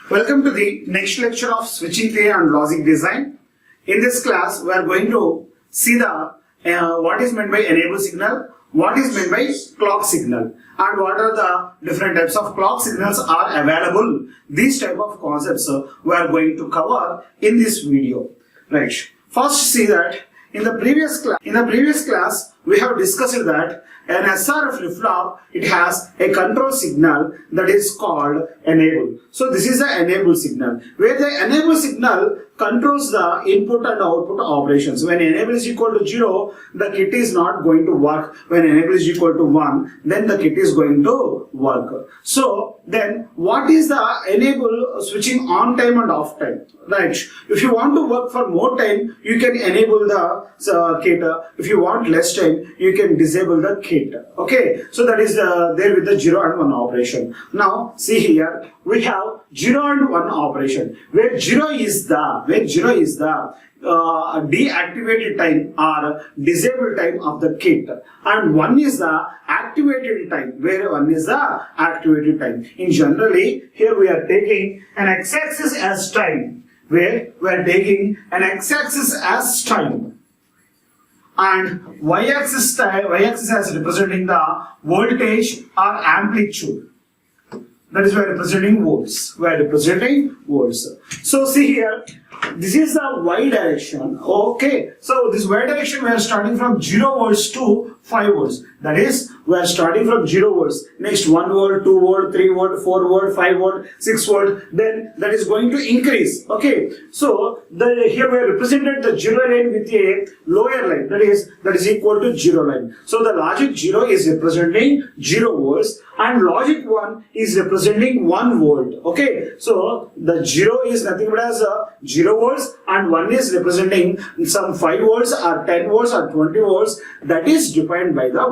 Welcome to the next lecture of switching theory and logic design. In this class, we are going to see the what is meant by enable signal, what is meant by clock signal, and what are the different types of clock signals are available. These type of concepts we are going to cover in this video. Right. First, see that in the previous class we have discussed that an SR flip-flop, it has a control signal that is called enable. So this is the enable signal, where the enable signal controls the input and output operations. When enable is equal to 0, the kit is not going to work. When enable is equal to 1, then the kit is going to work. So then what is the enable switching on time and off time? Right. If you want to work for more time, you can enable the kit. If you want less time, you can disable the kit. Okay, so that is there with the 0 and 1 operation. Now see here, we have 0 and 1 operation, where 0 is the deactivated time or disabled time of the kit, and 1 is the activated time, where 1 is the activated time. In generally, here we are taking an x-axis as time, where we are taking an x-axis as time, and y-axis as representing the voltage or amplitude. That is, we are representing volts. We are representing volts. So see here, this is the y direction. Okay, so this y direction we are starting from 0 volts to 5 volts. That is, we are starting from 0 volts. Next 1 volt, 2 volt, 3 volt, 4 volt, 5 volt, 6 volt. Then that is going to increase. Okay, so here we have represented the 0 line with a lower line. That is equal to 0 line. So the logic 0 is representing 0 volts, and logic 1 is representing 1 volt. Okay, so the 0 is nothing but as 0 volts, and 1 is representing some 5 volts or 10 volts or 20 volts. That is defined by the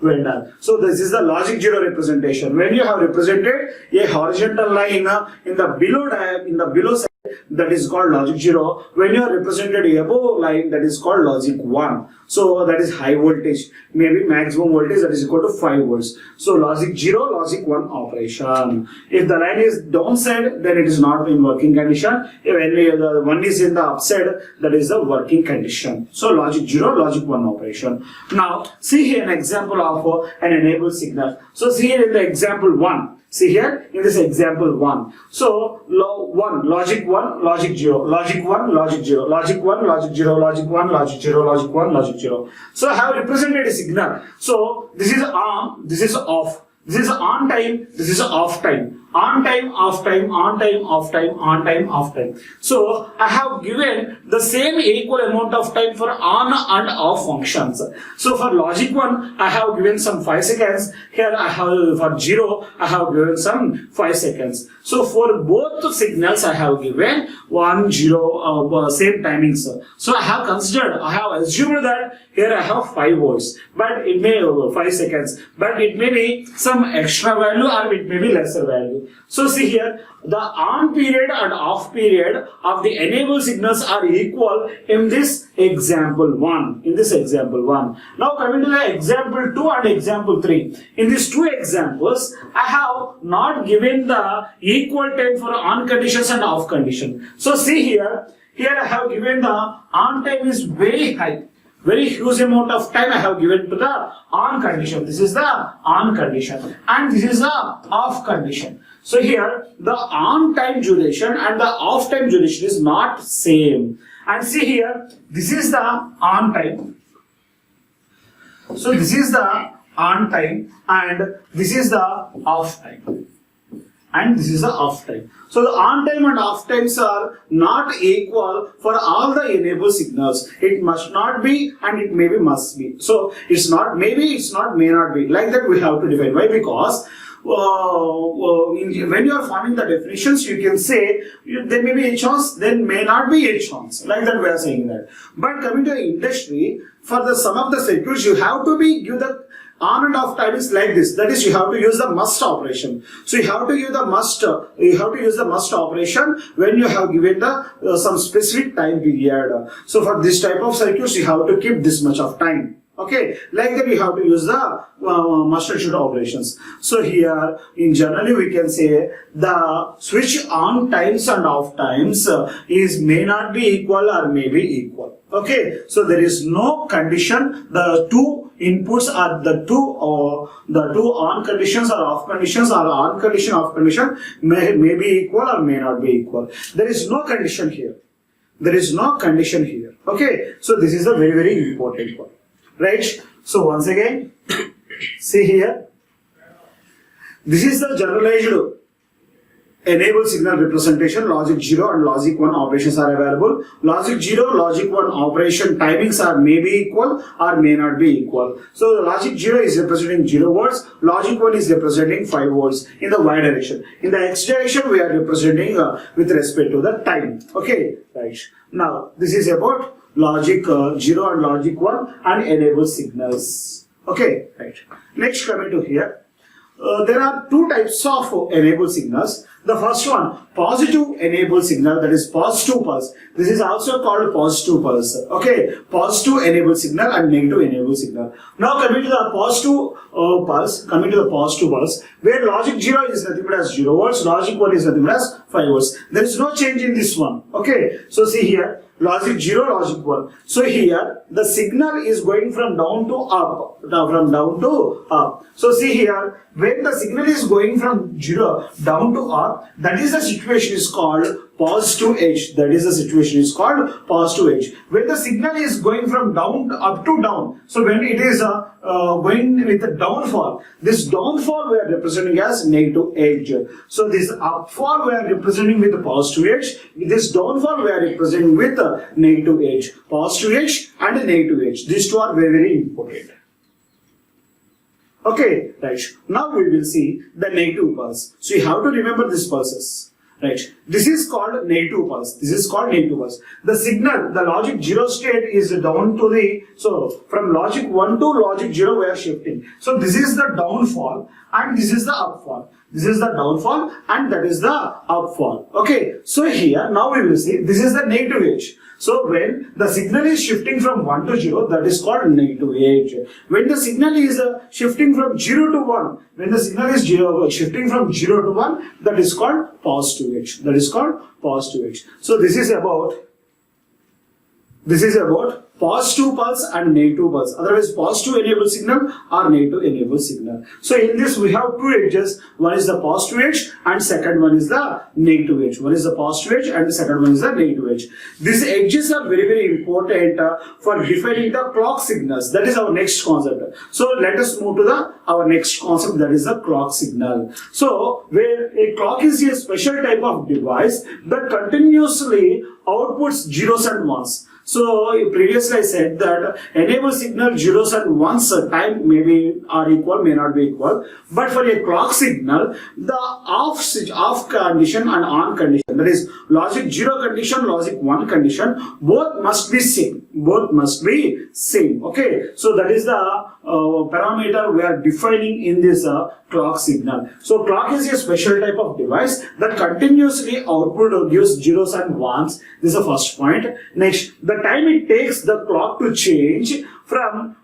vendor. So this is the logic 0 representation. When you have represented a horizontal line in the below side, that is called logic 0. When you are represented above line, that is called logic 1. So that is high voltage, maybe maximum voltage, that is equal to 5 volts. So logic 0, logic 1 operation. If the line is downside, then it is not in working condition. When the 1 is in the upside, that is the working condition. So logic 0, logic 1 operation. Now see here an example of an enable signal. So see here in the example 1. See here in this example 1. So logic 1, logic 0, logic 1, logic 0, logic 1, logic 0, logic 1, logic 0, logic 1, logic 0. So I have represented a signal. So this is on, this is off. This is on time, this is off time. On time, off time, on time, off time, on time, off time. So I have given the same equal amount of time for on and off functions. So for logic 1, I have given some 5 seconds. Here I have for 0, I have given some 5 seconds. So for both signals, I have given 1, 0, same timings. So I have assumed that here I have 5 volts, but it may 5 seconds, but it may be some extra value or it may be lesser value. So see here, the on period and off period of the enable signals are equal in this example 1. Now coming to the example 2 and example 3. In these two examples, I have not given the equal time for on conditions and off condition. So see here I have given the on time is very high. Very huge amount of time I have given to the on condition. This is the on condition, and this is the off condition. So here the on time duration and the off time duration is not same. And see here, this is the on time. So this is the on time, and this is the off time. And this is the off time. So the on time and off times are not equal for all the enable signals. It must not be, and it maybe must be. So it's not maybe, it's not may not be. Like that we have to define. Why? Because when you are forming the definitions, you can say there may be a chance, there may not be a chance. Like that we are saying that. But coming to the industry, for the sum of the circuits, you have to give the on and off time is like this. That is, you have to use the must operation. So you have to use the must operation when you have given the some specific time period. So for this type of circuits, you have to keep this much of time. Okay, like that we have to use the must should operations. So here in generally we can say the switch on times and off times is may not be equal or may be equal. Okay, so there is no condition. The two inputs are the two on conditions or off conditions or on condition off condition may be equal or may not be equal. There is no condition here. There is no condition here. Okay, so this is a very, very important one. Right? So once again, see here, this is the generalized enable signal representation. Logic 0 and logic 1 operations are available. Logic 0, logic 1 operation timings are may be equal or may not be equal. So the logic 0 is representing 0 volts, logic 1 is representing 5 volts in the y direction. In the x direction we are representing with respect to the time. Okay, right. Now this is about logic 0 and logic 1 and enable signals. Okay, right. Next, coming to here, there are two types of enable signals. The first one, positive enable signal, that is positive pulse. This is also called positive pulse. Okay, positive enable signal and negative enable signal. Now coming to the positive pulse, where logic 0 is nothing but as 0 volts, logic 1 is nothing but as 5 volts. There is no change in this one. Okay, so see here, logic 0, logic 1. So here the signal is going from down to up, from down to up. So see here, when the signal is going from 0 down to up, that is the situation is called positive edge. That is the situation is called positive edge. When the signal is going from down to up to down, so when it is going with a downfall, this downfall we are representing as negative edge. So this upfall we are representing with the positive edge. This downfall we are representing with the negative edge. Positive edge and a negative edge. These two are very, very important. Okay, right. Now we will see the negative pulse. So you have to remember these pulses. Right. This is called negative pulse. This is called negative pulse. The signal, the logic 0 state is down to the, so from logic 1 to logic 0 we are shifting. So this is the downfall and this is the upfall. This is the downfall and that is the upfall. Okay. So here now we will see this is the negative edge. So when the signal is shifting from 1 to 0, that is called negative edge. When the signal is shifting from 0 to 1, when the signal is shifting from 0 to 1, that is called positive edge. That is called positive edge. So this is about positive pulse and negative pulse. Otherwise, positive enable signal or negative enable signal. So in this we have two edges. One is the positive edge and second one is the negative edge. One is the positive edge and the second one is the negative edge. These edges are very, very important for defining the clock signals. That is our next concept. So let us move to our next concept, that is the clock signal. So where a clock is a special type of device that continuously outputs zeros and ones. So previously I said that enable signal zeros and ones time may be are equal, may not be equal. But for a clock signal, the off condition and on condition, that is logic 0 condition, logic 1 condition, both must be same. Both must be same. Okay. So that is the parameter we are defining in this clock signal. So clock is a special type of device that continuously output or gives zeros and ones. This is the first point. Next, the time it takes the clock to change from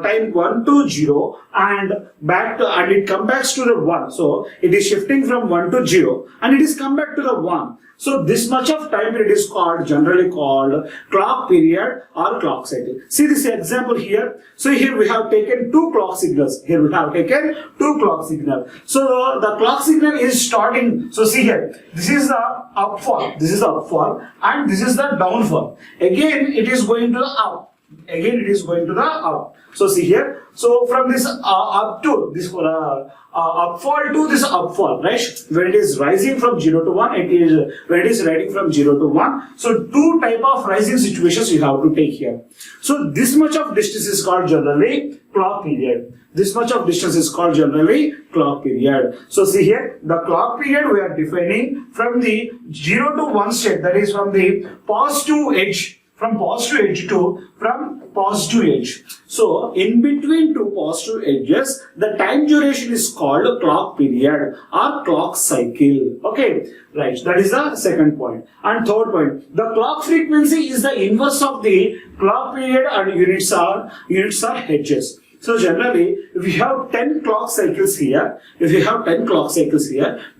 time 1 to 0 and back to, and it comes back to the 1. So it is shifting from 1 to 0 and it is come back to the 1. So this much of time it is called, generally called clock period or clock cycle. See this example here. So here we have taken two clock signals. Here we have taken two clock signals. So the clock signal is starting. So see here, this is the upfall. This is the upfall and this is the downfall. Again it is going to the up. Again it is going to the up. So see here. So from this up to this upfall to this upfall, right? When it is rising from 0 to 1, it is when it is riding from 0 to 1. So two type of rising situations you have to take here. So this much of distance is called generally clock period. This much of distance is called generally clock period. So see here, the clock period we are defining from the 0 to 1 state, that is from the positive edge. from positive edge to from positive edge. So in between two positive edges, the time duration is called clock period or clock cycle. Okay, right. That is the second point. And third point, the clock frequency is the inverse of the clock period, and units are hertz. So generally, if you have 10 clock cycles here,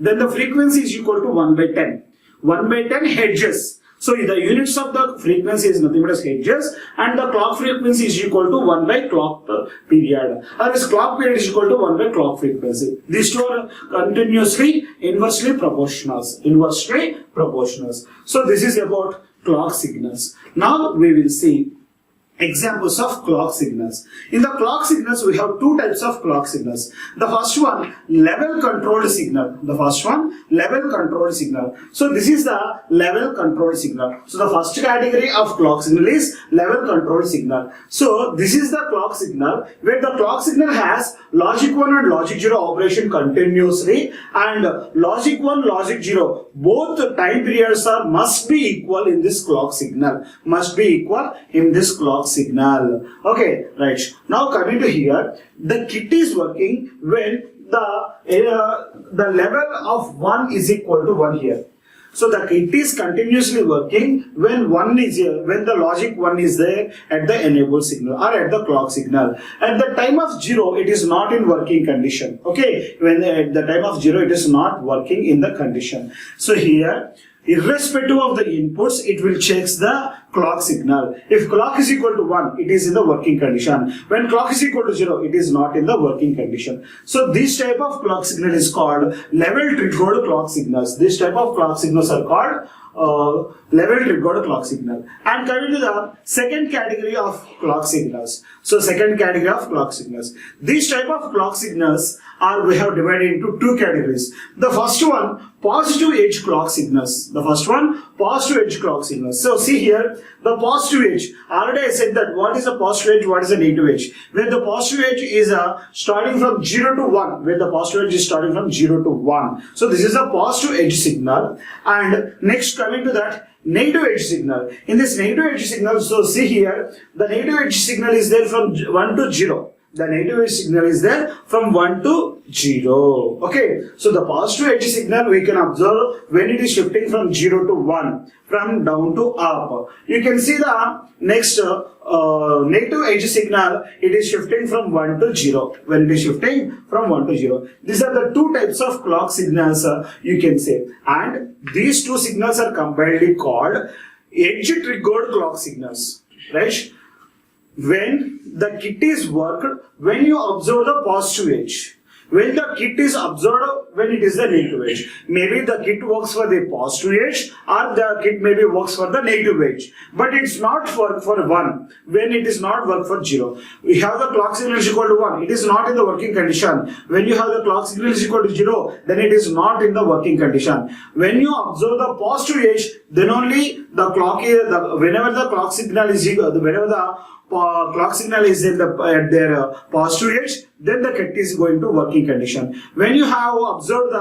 then the frequency is equal to 1 by 10. 1 by 10 hertz. So the units of the frequency is nothing but as hertz, and the clock frequency is equal to 1 by clock period. Or this clock period is equal to 1 by clock frequency. These two are continuously inversely proportional. So this is about clock signals. Now we will see examples of clock signals. In the clock signals, we have two types of clock signals. The first one, level controlled signal. So this is the level controlled signal. So the first category of clock signal is level controlled signal. So this is the clock signal where the clock signal has logic 1 and logic 0 operation continuously, and logic 1, logic 0, both the time periods must be equal in this clock signal. Okay, right. Now coming to here, the kit is working when the level of 1 is equal to 1 here. So the kit is continuously working when the logic 1 is there at the enable signal or at the clock signal. At the time of 0, it is not in working condition. Okay, at the time of 0, it is not working in the condition. So here, irrespective of the inputs, it will check the clock signal. If clock is equal to 1, it is in the working condition. When clock is equal to 0, it is not in the working condition. So this type of clock signal is called level triggered clock signals. This type of clock signals are called level triggered clock signal. And coming to the second category of clock signals. So second category of clock signals. These type of clock signals we have divided into two categories. The first one, positive edge clock signals. So see here, the positive edge. Already I said that what is a positive edge, what is a negative edge. Where the positive edge is starting from 0 to 1. So this is a positive edge signal. And next coming to that, negative edge signal. In this negative edge signal, so see here, the negative edge signal is there from 1 to 0. The negative edge signal is there from 1 to 0. Okay, so the positive edge signal we can observe when it is shifting from 0 to 1, from down to up. You can see the next negative edge signal, it is shifting from 1 to 0. When it is shifting from 1 to 0. These are the two types of clock signals you can say. And these two signals are combinedly called edge triggered clock signals. Right? When the kit is worked, when you observe the positive edge. When the kit is observed, when it is the negative edge. Maybe the kit works for the positive edge, or the kit maybe works for the negative edge. But it's not for 1, when it is not work for 0. We have the clock signal is equal to 1, it is not in the working condition. When you have the clock signal is equal to 0, then it is not in the working condition. When you observe the positive edge, then only the clock whenever the clock signal is equal, whenever the clock signal is in at their positive edge, then the kit is going to working condition. When you have observed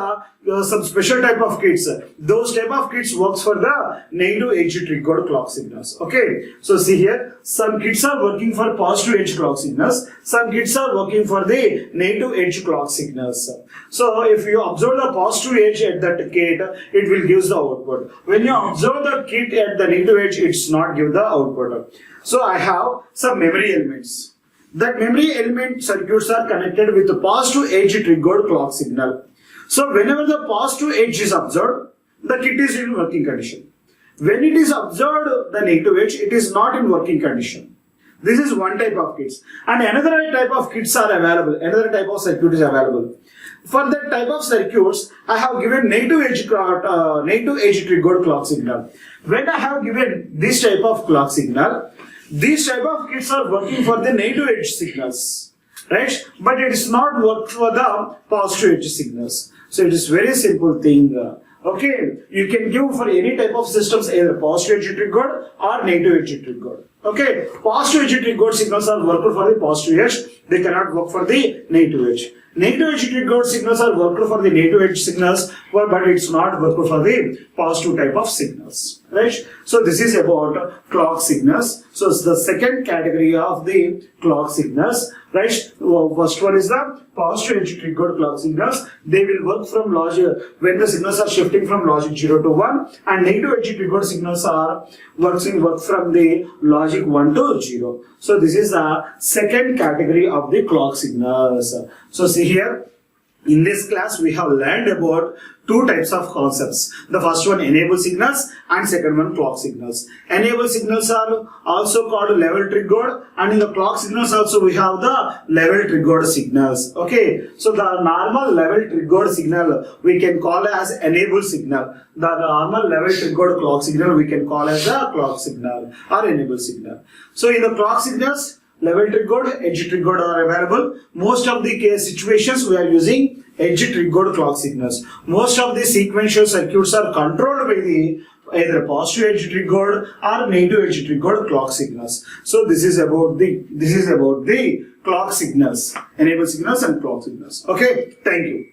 some special type of kits, those type of kits works for the negative edge triggered clock signals. Okay, so see here, some kits are working for positive edge clock signals, some kits are working for the negative edge clock signals. So if you observe the positive edge at that kit, it will give the output. When you observe the kit at the negative edge, it's not give the output. So I have some memory elements. That memory element circuits are connected with the positive edge triggered clock signal. So whenever the positive edge is observed, the kit is in working condition. When it is observed, the negative edge, it is not in working condition. This is one type of kits. And another type of kits are available. Another type of circuit is available. For that type of circuits, I have given negative edge triggered clock signal. When I have given this type of clock signal, these type of kits are working for the negative edge signals, right? But it is not work for the positive edge signals. So it is very simple thing. Okay, you can give for any type of systems either positive edge triggered or negative edge triggered. Okay, positive edge triggered signals are worked for the positive edge, They cannot work for the negative edge. Negative edge triggered signals are worked for the negative edge signals, but it's not worked for the positive type of signals. Right? So this is about clock signals. So it's the second category of the clock signals. Right? First one is the positive edge triggered clock signals. They will work from logic when the signals are shifting from logic 0 to 1, and negative edge triggered signals are work from the logic 1 to 0. So this is the second category of the clock signals. So see here, in this class we have learned about two types of concepts. The first one enable signals and second one clock signals. Enable signals are also called level triggered, and in the clock signals also we have the level triggered signals. Okay, so the normal level triggered signal we can call as enable signal. The normal level triggered clock signal we can call as a clock signal or enable signal. So in the clock signals, level triggered, edge triggered are available. Most of the case situations we are using edge triggered clock signals. Most of the sequential circuits are controlled by the either positive edge triggered or negative edge triggered clock signals. So this is about the clock signals, enable signals and clock signals. Okay, thank you.